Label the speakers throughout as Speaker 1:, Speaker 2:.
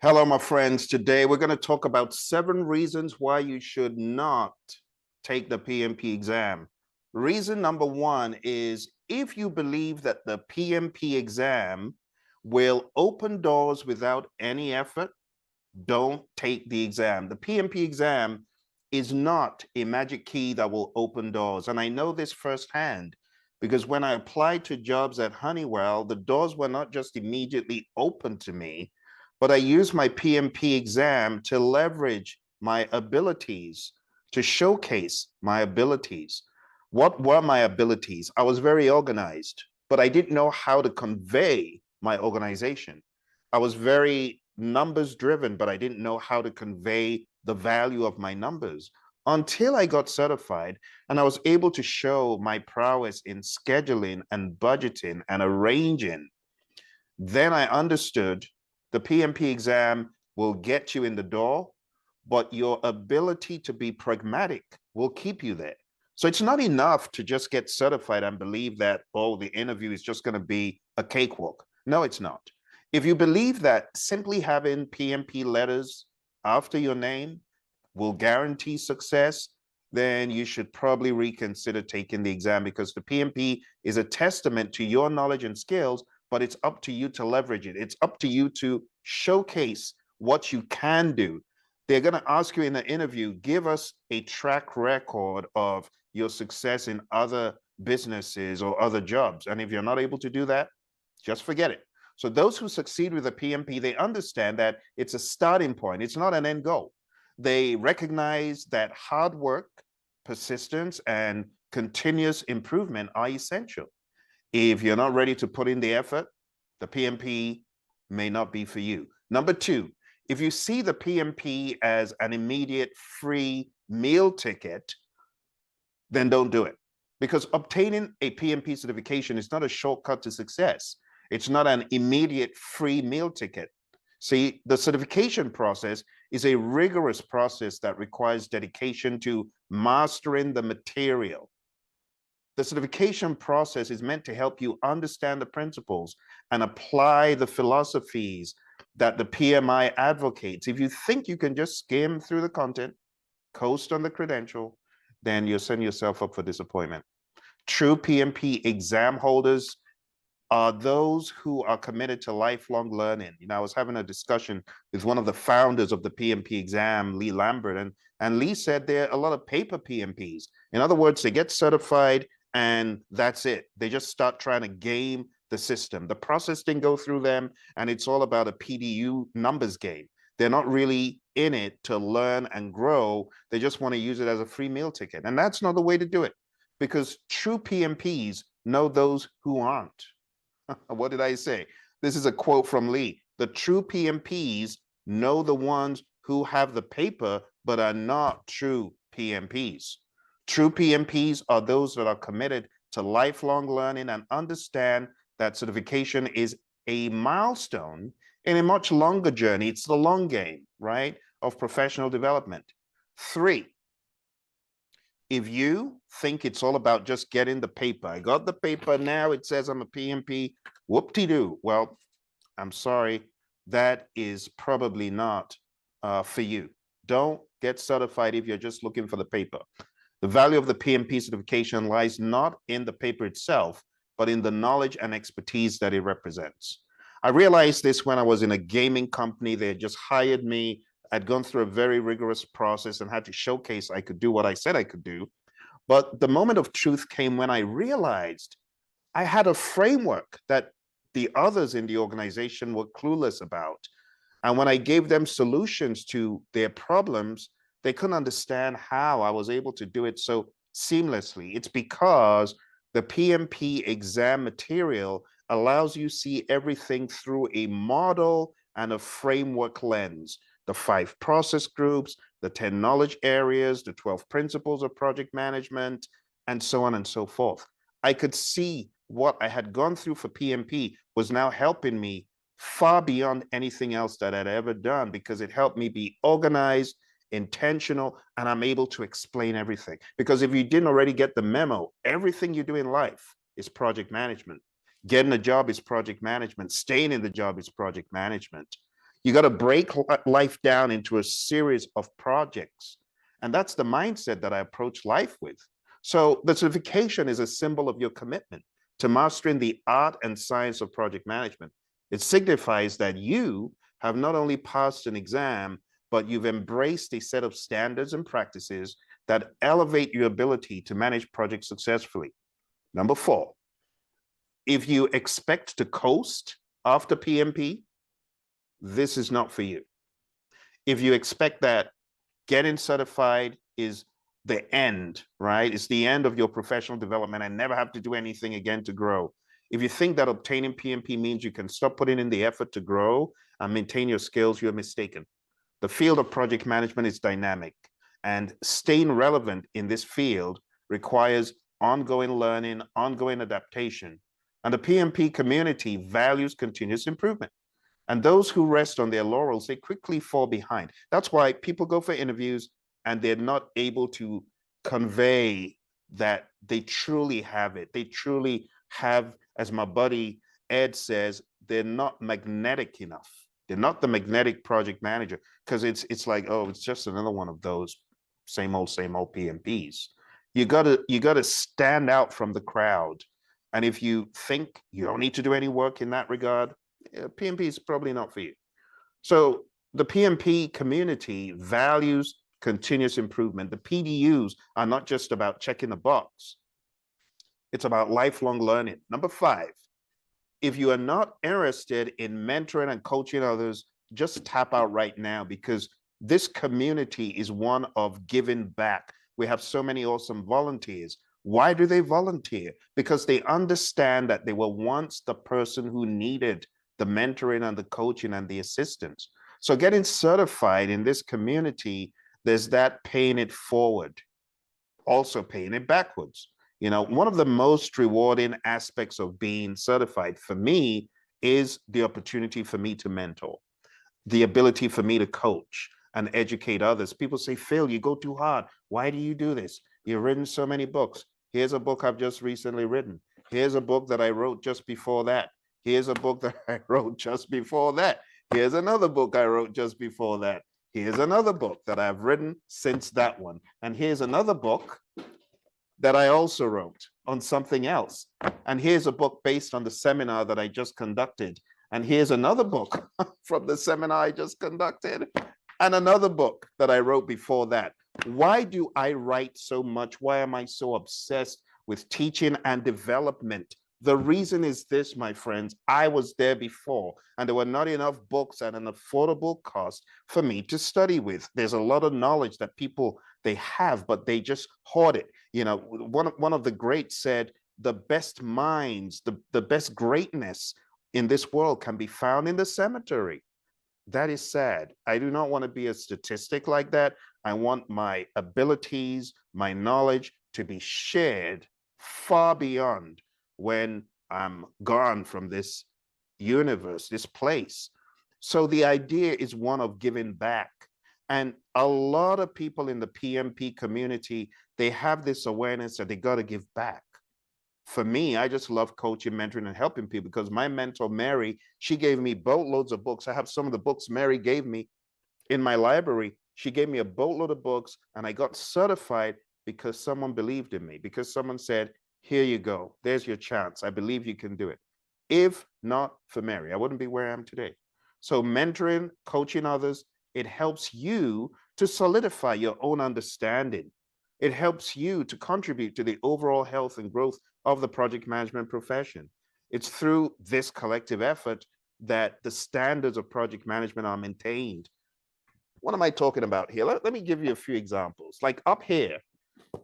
Speaker 1: Hello, my friends. Today we're going to talk about 7 reasons why you should not take the PMP exam. Reason number 1 is if you believe that the PMP exam will open doors without any effort, don't take the exam. The PMP exam is not a magic key that will open doors. And I know this firsthand because when I applied to jobs at Honeywell, the doors were not just immediately open to me, but I used my PMP exam to leverage my abilities, to showcase my abilities. What were my abilities? I was very organized, but I didn't know how to convey my organization. I was very numbers driven, but I didn't know how to convey the value of my numbers until I got certified and I was able to show my prowess in scheduling and budgeting and arranging. Then I understood the PMP exam will get you in the door, but your ability to be pragmatic will keep you there. So it's not enough to just get certified and believe that, oh, the interview is just going to be a cakewalk. No, it's not. If you believe that simply having PMP letters after your name will guarantee success, then you should probably reconsider taking the exam because the PMP is a testament to your knowledge and skills, but it's up to you to leverage it. It's up to you to showcase what you can do. They're going to ask you in the interview, give us a track record of your success in other businesses or other jobs. And if you're not able to do that, just forget it. So those who succeed with the PMP, they understand that it's a starting point. It's not an end goal. They recognize that hard work, persistence, and continuous improvement are essential. If you're not ready to put in the effort, the PMP may not be for you. Number 2, if you see the PMP as an immediate free meal ticket, then don't do it. Because obtaining a PMP certification is not a shortcut to success. It's not an immediate free meal ticket. See, the certification process is a rigorous process that requires dedication to mastering the material. The certification process is meant to help you understand the principles and apply the philosophies that the PMI advocates. If you think you can just skim through the content, coast on the credential, then you're setting yourself up for disappointment. True PMP exam holders are those who are committed to lifelong learning. I was having a discussion with one of the founders of the PMP exam, Lee Lambert, and Lee said there are a lot of paper PMPs. In other words, they get certified and that's it. They just start trying to game the system. The process didn't go through them, and it's all about a PDU numbers game. They're not really in it to learn and grow. They just want to use it as a free meal ticket. And that's not the way to do it, because true PMPs know those who aren't. What did I say? This is a quote from Lee. The true PMPs know the ones who have the paper but are not true PMPs. True PMPs are those that are committed to lifelong learning and understand that certification is a milestone in a much longer journey. It's the long game, right, of professional development. 3, if you think it's all about just getting the paper, I got the paper, now it says I'm a PMP, whoop-de-doo. Well, I'm sorry, that is probably not for you. Don't get certified if you're just looking for the paper. The value of the PMP certification lies not in the paper itself, but in the knowledge and expertise that it represents. I realized this when I was in a gaming company. They had just hired me. I'd gone through a very rigorous process and had to showcase I could do what I said I could do. But the moment of truth came when I realized I had a framework that the others in the organization were clueless about. And when I gave them solutions to their problems, they couldn't understand how I was able to do it so seamlessly. It's because the PMP exam material allows you to see everything through a model and a framework lens. The 5 process groups, the 10 knowledge areas, the 12 principles of project management, and so on and so forth. I could see what I had gone through for PMP was now helping me far beyond anything else that I'd ever done, because it helped me be organized, intentional, and I'm able to explain everything. Because if you didn't already get the memo, everything you do in life is project management. Getting a job is project management. Staying in the job is project management. You got to break life down into a series of projects. And that's the mindset that I approach life with. So the certification is a symbol of your commitment to mastering the art and science of project management. It signifies that you have not only passed an exam, but you've embraced a set of standards and practices that elevate your ability to manage projects successfully. Number 4, if you expect to coast after PMP, this is not for you. If you expect that getting certified is the end, right? It's the end of your professional development and never have to do anything again to grow. If you think that obtaining PMP means you can stop putting in the effort to grow and maintain your skills, you're mistaken. The field of project management is dynamic, and staying relevant in this field requires ongoing learning, ongoing adaptation. And the PMP community values continuous improvement. And those who rest on their laurels, they quickly fall behind. That's why people go for interviews and they're not able to convey that they truly have it. They truly have, as my buddy Ed says, they're not magnetic enough. They're not the magnetic project manager, because it's like, oh, it's just another one of those same old PMPs. You gotta stand out from the crowd. And if you think you don't need to do any work in that regard, PMP is probably not for you. So the PMP community values continuous improvement. The PDUs are not just about checking the box. It's about lifelong learning. Number 5, if you are not interested in mentoring and coaching others, just tap out right now, because this community is one of giving back. We have so many awesome volunteers. Why do they volunteer? Because they understand that they were once the person who needed the mentoring and the coaching and the assistance. So getting certified in this community, there's that paying it forward, also paying it backwards. You know, one of the most rewarding aspects of being certified for me is the opportunity for me to mentor, the ability for me to coach and educate others. People say, Phil, you go too hard. Why do you do this? You've written so many books. Here's a book I've just recently written. Here's a book that I wrote just before that. Here's a book that I wrote just before that. Here's another book I wrote just before that. Here's another book that I've written since that one. And here's another book that I also wrote on something else. And here's a book based on the seminar that I just conducted. And here's another book from the seminar I just conducted, and another book that I wrote before that. Why do I write so much? Why am I so obsessed with teaching and development? The reason is this, my friends. I was there before, and there were not enough books at an affordable cost for me to study with. There's a lot of knowledge that people, they have, but they just hoard it. You know, one of the greats said, the best minds, the best greatness in this world can be found in the cemetery. That is sad. I do not want to be a statistic like that. I want my abilities, my knowledge to be shared far beyond when I'm gone from this universe, this place. So the idea is one of giving back. And a lot of people in the PMP community, they have this awareness that they got to give back. For me, I just love coaching, mentoring, and helping people, because my mentor, Mary, she gave me boatloads of books. I have some of the books Mary gave me in my library. She gave me a boatload of books, and I got certified because someone believed in me, because someone said, here you go. There's your chance. I believe you can do it. If not for Mary, I wouldn't be where I am today. So mentoring, coaching others, it helps you to solidify your own understanding. It helps you to contribute to the overall health and growth of the project management profession. It's through this collective effort that the standards of project management are maintained. What am I talking about here? Let me give you a few examples. Like up here,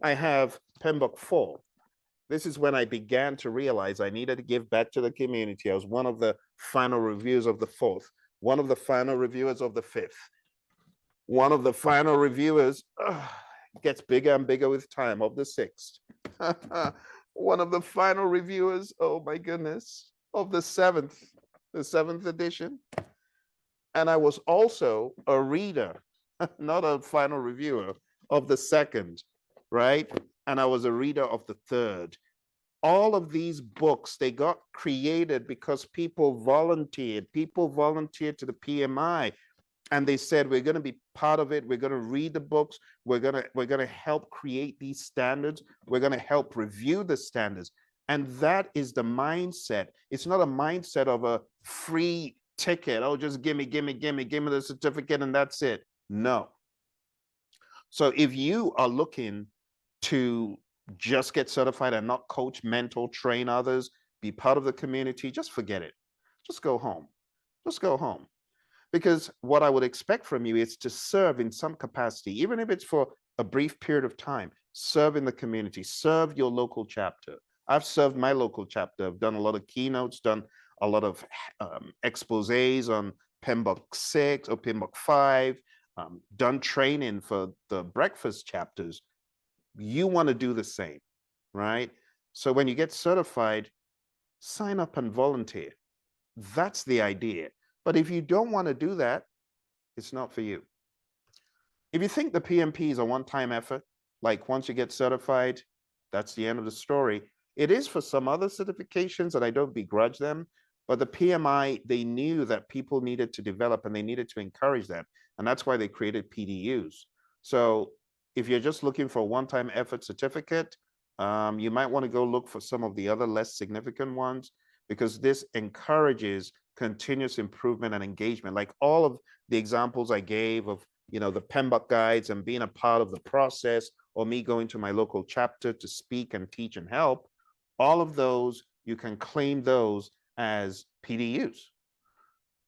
Speaker 1: I have PMBOK 4. This is when I began to realize I needed to give back to the community. I was one of the final reviewers of the 4th, one of the final reviewers of the 5th, one of the final reviewers, gets bigger and bigger with time, of the 6th. One of the final reviewers, oh my goodness, of the 7th edition. And I was also a reader, not a final reviewer, of the 2nd, right? And I was a reader of the 3rd. All of these books, they got created because people volunteered. People volunteered to the PMI, and they said, we're going to be part of it. We're going to read the books. We're going to help create these standards. We're going to help review the standards. And that is the mindset. It's not a mindset of a free ticket. Oh, just give me the certificate and that's it. No. So if you are looking to just get certified and not coach, mentor, train others, be part of the community, just forget it. Just go home. Just go home. Because what I would expect from you is to serve in some capacity, even if it's for a brief period of time. Serve in the community, serve your local chapter. I've served my local chapter. I've done a lot of keynotes, done a lot of exposés on PMBOK 6 or PMBOK 5, done training for the breakfast chapters. You want to do the same, right? So when you get certified, sign up and volunteer. That's the idea. But if you don't want to do that, it's not for you. If you think the PMP is a one-time effort, like once you get certified, that's the end of the story. It is for some other certifications, and I don't begrudge them, but the PMI, they knew that people needed to develop and they needed to encourage them. And that's why they created PDUs. So if you're just looking for a one-time effort certificate, you might want to go look for some of the other less significant ones, because this encourages continuous improvement and engagement. Like all of the examples I gave of, the PMBOK guides and being a part of the process, or me going to my local chapter to speak and teach and help, all of those, you can claim those as PDUs.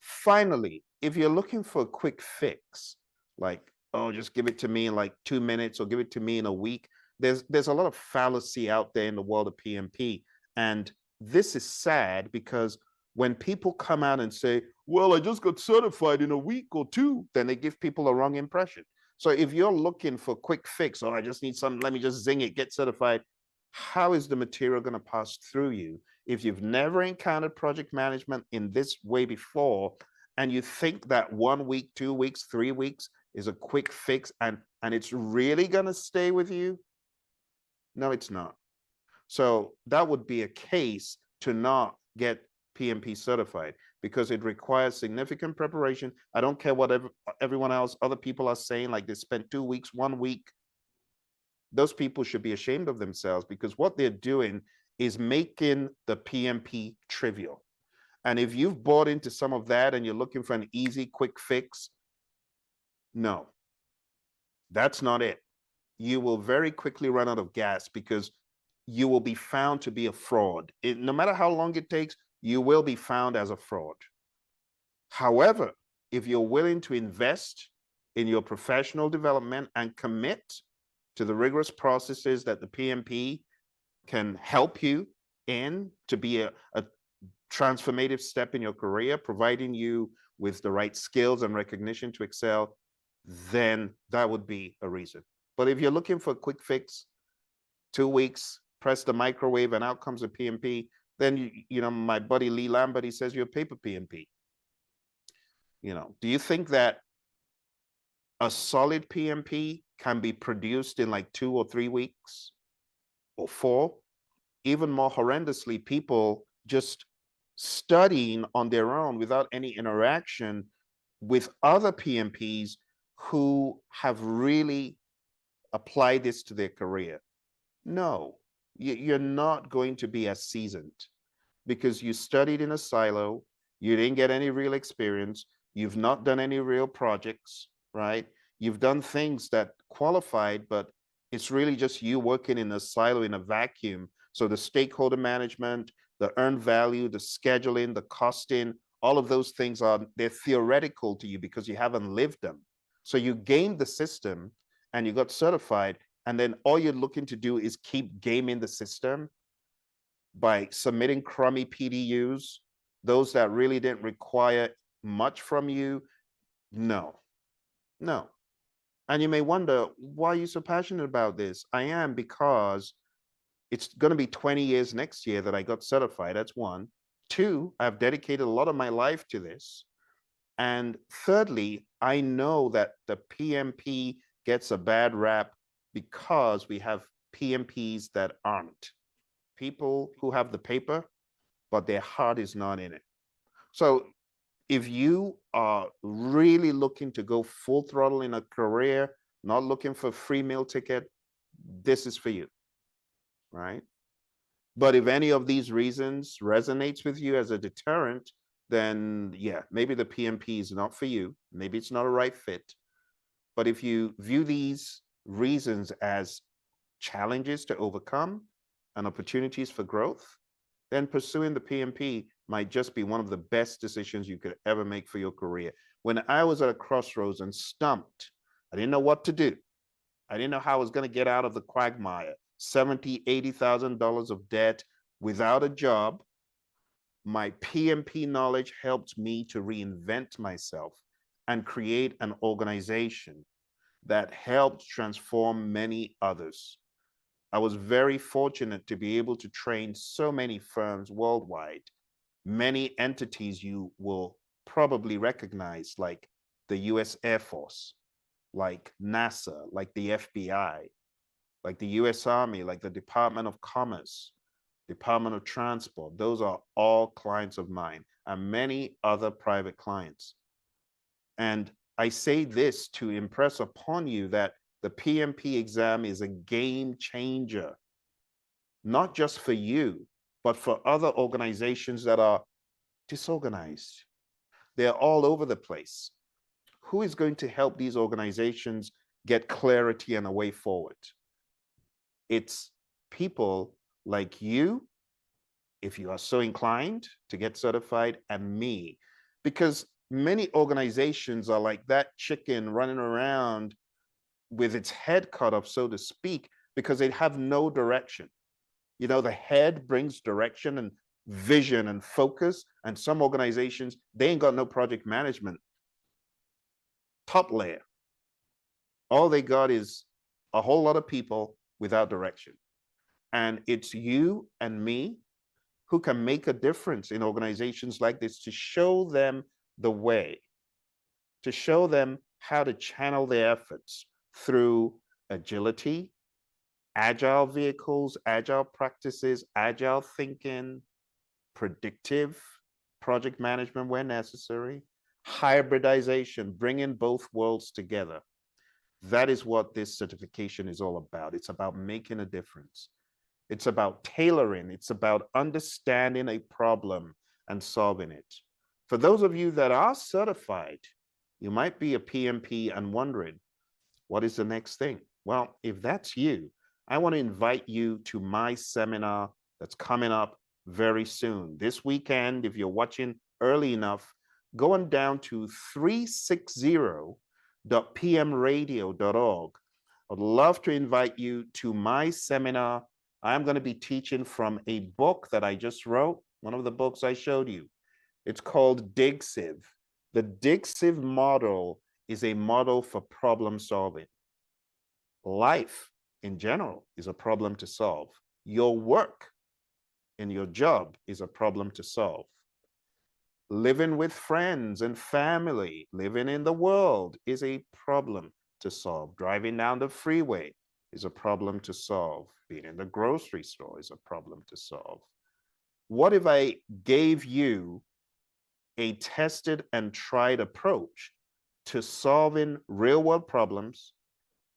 Speaker 1: Finally, if you're looking for a quick fix, like, oh, just give it to me in like 2 minutes or give it to me in a week, there's a lot of fallacy out there in the world of PMP. And this is sad because when people come out and say, well, I just got certified in a week or two, then they give people a wrong impression. So if you're looking for a quick fix, or I just need something, let me just zing it, get certified, how is the material going to pass through you if you've never encountered project management in this way before, and you think that 1 week, 2 weeks, 3 weeks is a quick fix and it's really going to stay with you? No, it's not. So that would be a case to not get PMP certified, because it requires significant preparation. I don't care what everyone else, other people are saying, like they spent 2 weeks, 1 week. Those people should be ashamed of themselves, because what they're doing is making the PMP trivial. And if you've bought into some of that and you're looking for an easy, quick fix, no, that's not it. You will very quickly run out of gas, because you will be found to be a fraud. No matter how long it takes, you will be found as a fraud. However, if you're willing to invest in your professional development and commit to the rigorous processes that the PMP can help you in to be a transformative step in your career, providing you with the right skills and recognition to excel, then that would be a reason. But if you're looking for a quick fix, 2 weeks, press the microwave and out comes a PMP, then my buddy Lee Lambert, he says you're a paper PMP. Do you think that a solid PMP can be produced in like 2 or 3 weeks or 4? Even more horrendously, people just studying on their own without any interaction with other PMPs who have really applied this to their career. No, you're not going to be as seasoned, because you studied in a silo, you didn't get any real experience, you've not done any real projects, right? You've done things that qualified, but it's really just you working in a silo, in a vacuum. So the stakeholder management, the earned value, the scheduling, the costing, all of those things they're theoretical to you because you haven't lived them. So you gamed the system and you got certified, and then all you're looking to do is keep gaming the system by submitting crummy PDUs, those that really didn't require much from you. No. And you may wonder, why are you so passionate about this? I am, because it's going to be 20 years next year that I got certified. That's one. Two, I've dedicated a lot of my life to this. And thirdly, I know that the PMP gets a bad rap because we have PMPs that aren't. people who have the paper, but their heart is not in it. So if you are really looking to go full throttle in a career, not looking for free meal ticket, this is for you, right? But if any of these reasons resonates with you as a deterrent, then yeah, maybe the PMP is not for you. Maybe it's not a right fit. But if you view these reasons as challenges to overcome and opportunities for growth, then pursuing the PMP might just be one of the best decisions you could ever make for your career. When I was at a crossroads and stumped, I didn't know what to do. I didn't know how I was going to get out of the quagmire, $70,000, $80,000 of debt without a job. My PMP knowledge helped me to reinvent myself and create an organization that helped transform many others. I was very fortunate to be able to train so many firms worldwide, many entities you will probably recognize, like the US Air Force, like NASA, like the FBI, like the US Army, like the Department of Commerce, Department of Transport. Those are all clients of mine, and many other private clients. And I say this to impress upon you that the PMP exam is a game changer, not just for you, but for other organizations that are disorganized. They're all over the place. Who is going to help these organizations get clarity and a way forward? It's people like you, if you are so inclined to get certified, and me, because many organizations are like that chicken running around with its head cut off, so to speak, because they have no direction. You know, the head brings direction and vision and focus, and some organizations, they ain't got no project management. Top layer. All they got is a whole lot of people without direction. And it's you and me who can make a difference in organizations like this, to show them the way, to show them how to channel their efforts through agility, agile vehicles, agile practices, agile thinking, predictive project management where necessary, hybridization, bringing both worlds together. That is what this certification is all about. It's about making a difference. It's about tailoring. It's about understanding a problem and solving it. For those of you that are certified, you might be a PMP and wondering, what is the next thing? Well, if that's you, I want to invite you to my seminar that's coming up very soon. This weekend, if you're watching early enough, go on down to 360.pmradio.org. I'd love to invite you to my seminar. I'm going to be teaching from a book that I just wrote, one of the books I showed you. It's called Diive. The Diive model is a model for problem solving. Life in general is a problem to solve. Your work in your job is a problem to solve. Living with friends and family, living in the world is a problem to solve. Driving down the freeway is a problem to solve. Being in the grocery store is a problem to solve. What if I gave you a tested and tried approach to solving real world problems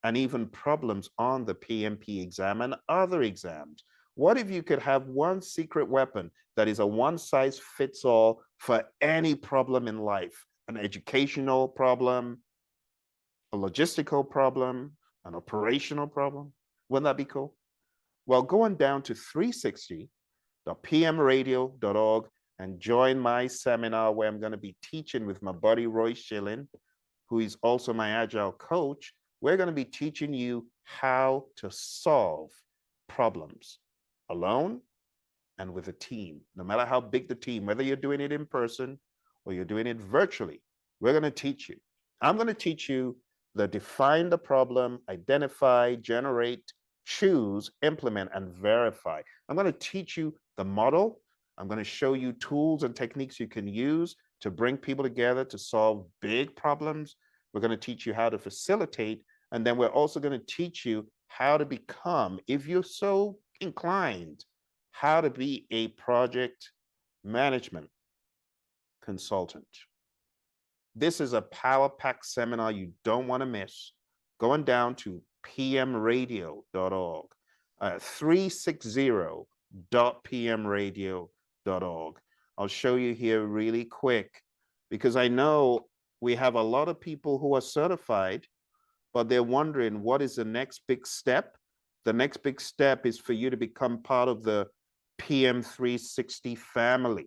Speaker 1: and even problems on the PMP exam and other exams? What if you could have one secret weapon that is a one-size-fits-all for any problem in life? An educational problem, a logistical problem, an operational problem? Wouldn't that be cool? Well, go on down to 360.pmradio.org and join my seminar where I'm going to be teaching with my buddy Roy Schilling, who is also my agile coach. We're going to be teaching you how to solve problems alone and with a team, no matter how big the team, whether you're doing it in person or you're doing it virtually. We're going to teach you. I'm going to teach you the define the problem, identify, generate, choose, implement, and verify. I'm going to teach you the model. I'm going to show you tools and techniques you can use to bring people together to solve big problems. We're going to teach you how to facilitate. And then we're also going to teach you how to become, if you're so inclined, how to be a project management consultant. This is a power-packed seminar you don't want to miss. Going down to pmradio.org, 360.pmradio.org. I'll show you here really quick because I know we have a lot of people who are certified, but they're wondering what is the next big step. The next big step is for you to become part of the PM360 family.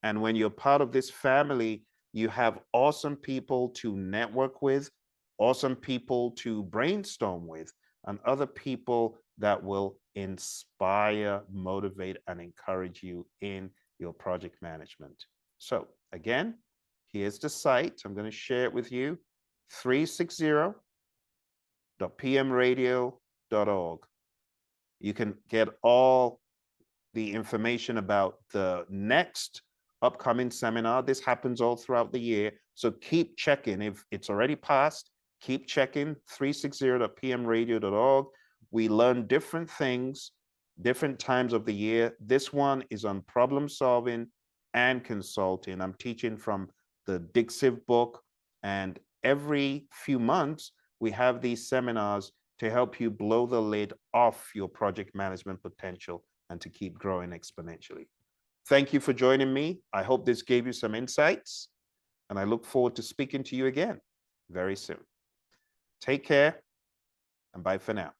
Speaker 1: And when you're part of this family, you have awesome people to network with, awesome people to brainstorm with, and other people that will inspire, motivate, and encourage you in your project management. So again, here's the site. I'm going to share it with you, 360.pmradio.org. You can get all the information about the next upcoming seminar. This happens all throughout the year. So keep checking. If it's already passed, keep checking 360.pmradio.org. We learn different things, different times of the year. This one is on problem solving and consulting. I'm teaching from the Diive book, and every few months, we have these seminars to help you blow the lid off your project management potential and to keep growing exponentially. Thank you for joining me. I hope this gave you some insights, and I look forward to speaking to you again very soon. Take care, and bye for now.